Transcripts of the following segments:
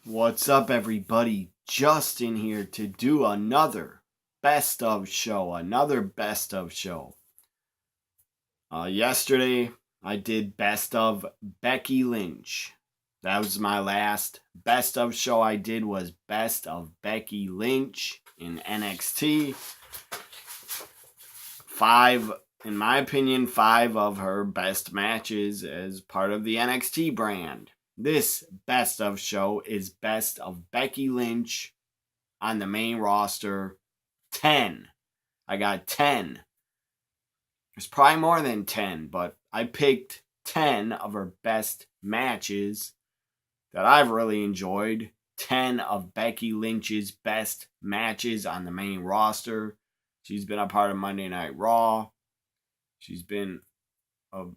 What's up, everybody? Justin here to do another best of show. Yesterday, I did best of Becky Lynch. That was my last best of show I did was best of Becky Lynch in NXT. In my opinion, 5 of her best matches as part of the NXT brand. This best of show is best of Becky Lynch on the main roster. 10. I got 10. There's probably more than 10, but I picked 10 of her best matches that I've really enjoyed. 10 of Becky Lynch's best matches on the main roster. She's been a part of Monday Night Raw. She's been a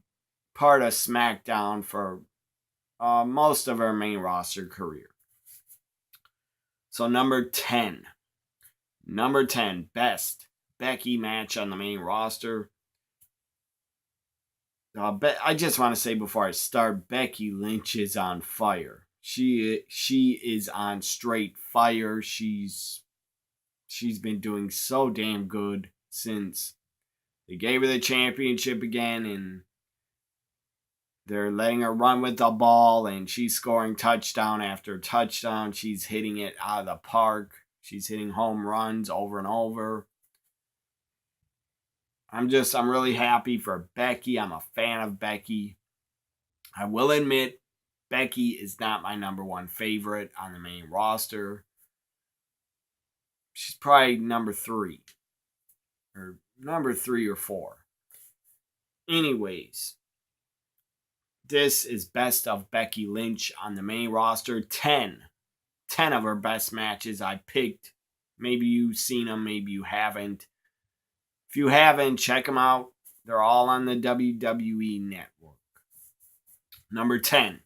part of SmackDown for most of her main roster career. So number 10, best Becky match on the main roster. I just want to say before I start, Becky Lynch is on fire. She is on straight fire. She's been doing so damn good since they gave her the championship again, and they're letting her run with the ball, and she's scoring touchdown after touchdown. She's hitting it out of the park. She's hitting home runs over and over. I'm really happy for Becky. I'm a fan of Becky. I will admit, Becky is not my number one favorite on the main roster. She's probably number 3 or 4. Anyways, this is best of Becky Lynch on the main roster. 10 of her best matches I picked. Maybe you've seen them, maybe you haven't. If you haven't, check them out. They're all on the WWE network. Number 10,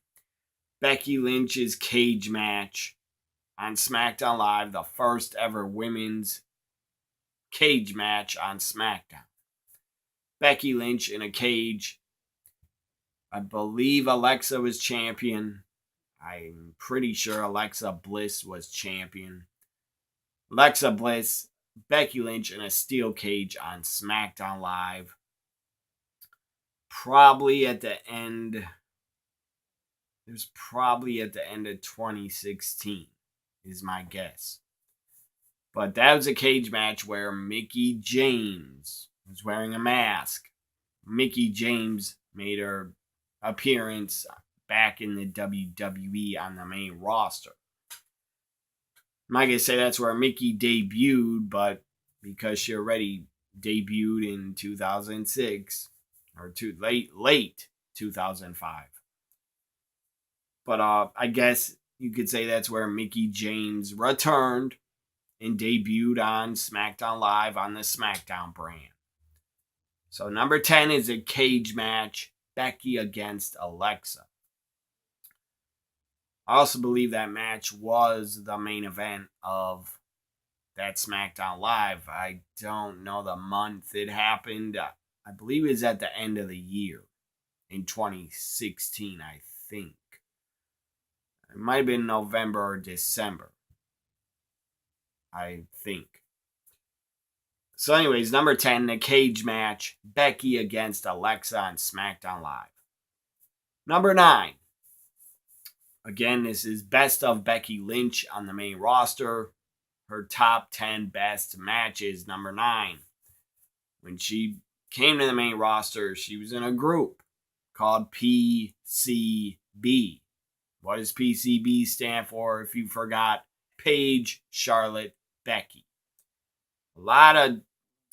Becky Lynch's cage match on SmackDown Live, the first ever women's cage match on SmackDown. Becky Lynch in a cage. I believe Alexa was champion. I'm pretty sure Alexa Bliss was champion. Alexa Bliss, Becky Lynch in a steel cage on SmackDown Live. Probably at the end. It was probably at the end of 2016, is my guess. But that was a cage match where Mickie James was wearing a mask. Mickie James made her appearance back in the WWE on the main roster. I'm not going to say that's where Mickie debuted, but because she already debuted in 2006 or late 2005. But I guess you could say that's where Mickie James returned and debuted on SmackDown Live on the SmackDown brand. So number 10 is a cage match, Becky against Alexa. I also believe that match was the main event of that SmackDown Live. I don't know the month it happened. I believe it was at the end of the year in 2016, I think. It might have been November or December, I think. So anyways, number 10, the cage match, Becky against Alexa on SmackDown Live. Number 9. Again, this is best of Becky Lynch on the main roster. Her top 10 best matches. Number 9. When she came to the main roster, she was in a group called PCB. What does PCB stand for? If you forgot, Paige, Charlotte, Becky.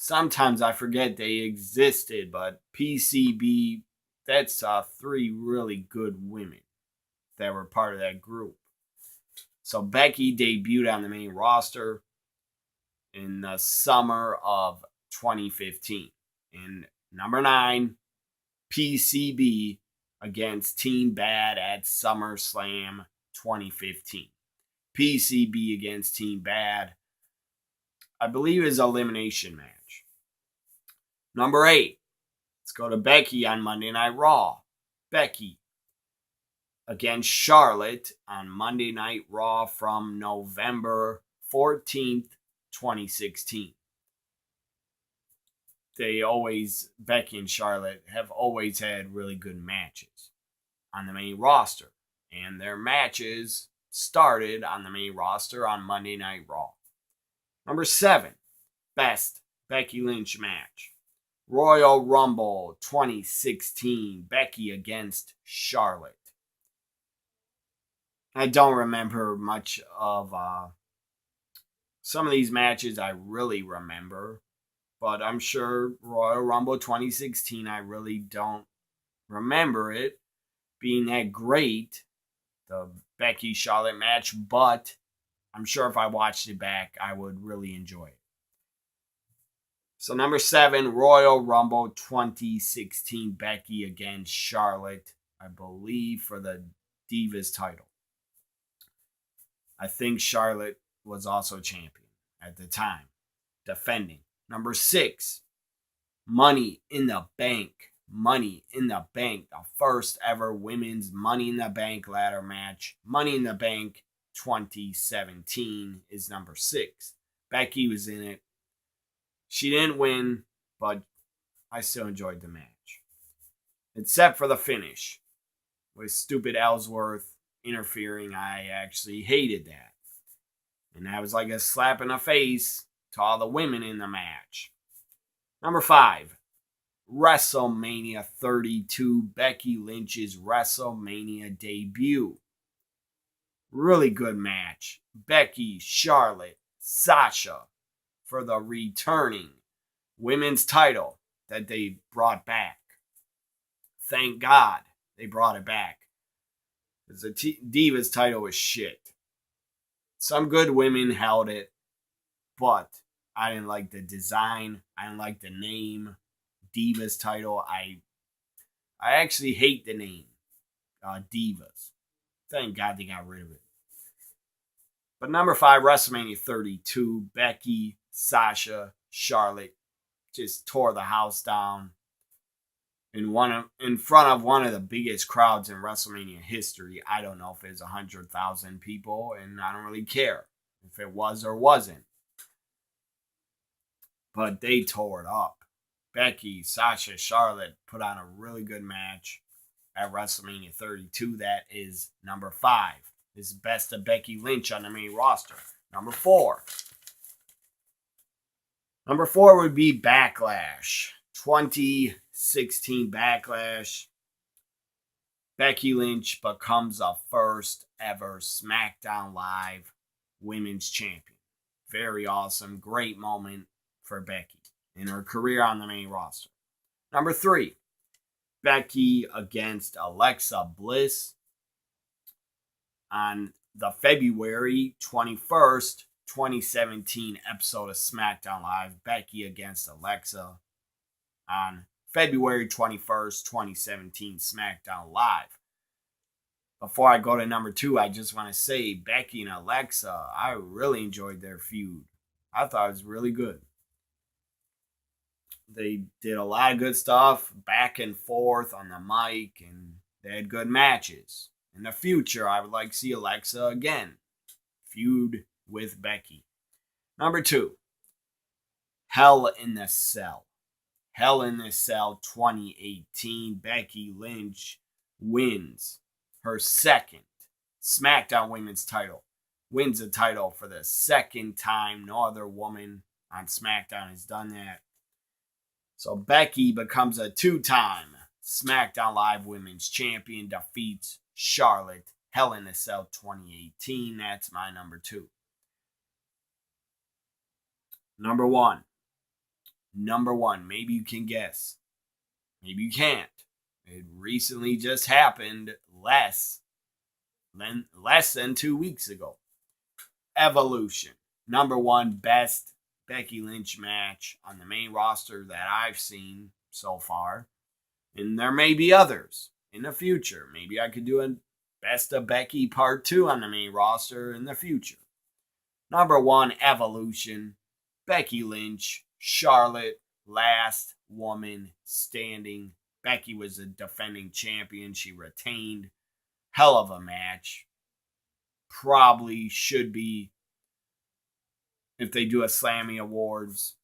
Sometimes I forget they existed, but PCB, that's 3 really good women that were part of that group. So Becky debuted on the main roster in the summer of 2015. And number 9, PCB against Team Bad at SummerSlam 2015. PCB against Team Bad. I believe is an elimination match. Number 8. Let's go to Becky on Monday Night Raw. Becky against Charlotte on Monday Night Raw from November 14th, 2016. Becky and Charlotte have always had really good matches on the main roster. And their matches started on the main roster on Monday Night Raw. Number 7, best Becky Lynch match. Royal Rumble 2016, Becky against Charlotte. I don't remember much of some of these matches I really remember, but I'm sure Royal Rumble 2016, I really don't remember it being that great, the Becky Charlotte match, but I'm sure if I watched it back, I would really enjoy it. So number 7, Royal Rumble 2016, Becky against Charlotte, I believe for the Divas title. I think Charlotte was also champion at the time, defending. Number 6, Money in the Bank. Money in the Bank, the first ever women's Money in the Bank ladder match. Money in the Bank 2017 is number 6. Becky was in it. She didn't win, but I still enjoyed the match. Except for the finish with stupid Ellsworth interfering. I actually hated that. And that was like a slap in the face to all the women in the match. Number 5, WrestleMania 32, Becky Lynch's WrestleMania debut. Really good match. Becky, Charlotte, Sasha for the returning women's title that they brought back. Thank God they brought it back. Because the Divas title was shit. Some good women held it, but I didn't like the design. I didn't like the name. Divas title. I actually hate the name. Divas. Thank God they got rid of it. But number 5, WrestleMania 32, Becky, Sasha, Charlotte just tore the house down in front of one of the biggest crowds in WrestleMania history. I don't know if it's 100,000 people, and I don't really care if it was or wasn't. But they tore it up. Becky, Sasha, Charlotte put on a really good match at WrestleMania 32. That is number 5. This is best of Becky Lynch on the main roster. Number 4. Number 4 would be Backlash. 2016 Backlash. Becky Lynch becomes a first ever SmackDown Live Women's Champion. Very awesome. Great moment for Becky in her career on the main roster. Number 3, Becky against Alexa Bliss on the February 21st, 2017 episode of SmackDown Live. Becky against Alexa on February 21st, 2017 SmackDown Live. Before I go to number 2, I just want to say Becky and Alexa, I really enjoyed their feud. I thought it was really good. They did a lot of good stuff, back and forth on the mic, and they had good matches. In the future, I would like to see Alexa again feud with Becky. Number 2, Hell in the Cell. Hell in the Cell 2018. Becky Lynch wins her second SmackDown Women's title. Wins the title for the second time. No other woman on SmackDown has done that. So Becky becomes a 2-time SmackDown Live Women's Champion, defeats Charlotte. Hell in a Cell 2018. That's my number 2. Number 1. Maybe you can guess. Maybe you can't. It recently just happened less than 2 weeks ago. Evolution. Number 1 best Becky Lynch match on the main roster that I've seen so far. And there may be others in the future. Maybe I could do a Best of Becky Part 2 on the main roster in the future. Number 1, Evolution. Becky Lynch, Charlotte, last woman standing. Becky was a defending champion. She retained. hell of a match. Probably should be, if they do a Slammy Awards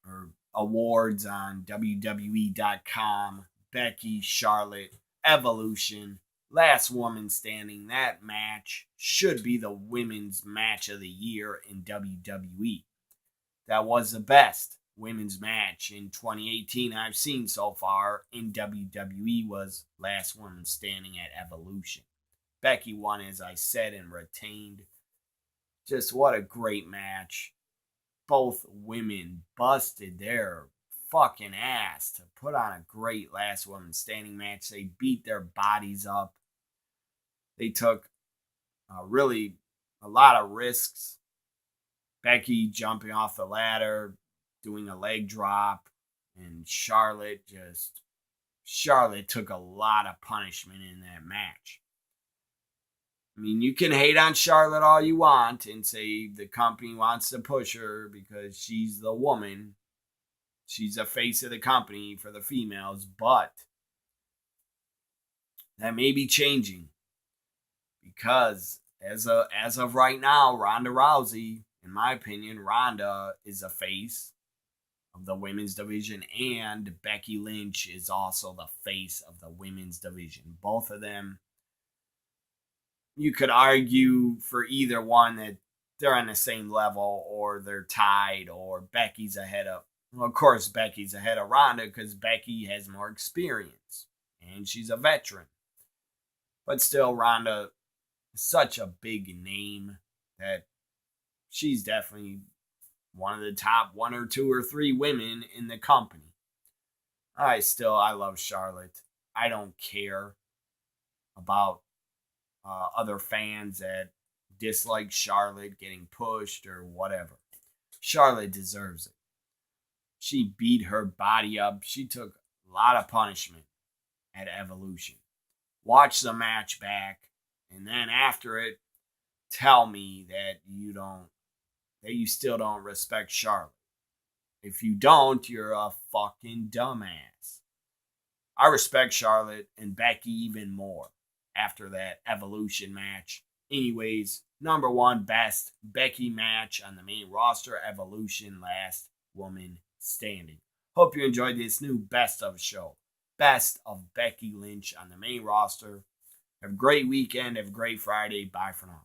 or awards on WWE.com, Becky, Charlotte, Evolution, Last Woman Standing. That match should be the women's match of the year in WWE. That was the best women's match in 2018 I've seen so far in WWE was Last Woman Standing at Evolution. Becky won, as I said, and retained. Just what a great match. Both women busted their fucking ass to put on a great Last Woman Standing match. They beat their bodies up. They took really a lot of risks. Becky jumping off the ladder, doing a leg drop, and Charlotte took a lot of punishment in that match. I mean, you can hate on Charlotte all you want and say the company wants to push her because she's the woman. She's the face of the company for the females, but that may be changing because as of right now, Ronda Rousey, in my opinion, Ronda is a face of the women's division, and Becky Lynch is also the face of the women's division. Both of them, you could argue for either one that they're on the same level or they're tied or Becky's ahead of, well, of course, Becky's ahead of Ronda because Becky has more experience and she's a veteran. But still, Ronda is such a big name that she's definitely one of the top 1 or 2 or 3 women in the company. I love Charlotte. I don't care about other fans that dislike Charlotte getting pushed or whatever. Charlotte deserves it. She beat her body up. She took a lot of punishment at Evolution. Watch the match back, and then after it, tell me that you still don't respect Charlotte. If you don't, you're a fucking dumbass. I respect Charlotte and Becky even more after that Evolution match. Anyways, number 1 best Becky match on the main roster, Evolution, Last Woman Standing. Hope you enjoyed this new best of show. Best of Becky Lynch on the main roster. Have a great weekend. Have a great Friday. Bye for now.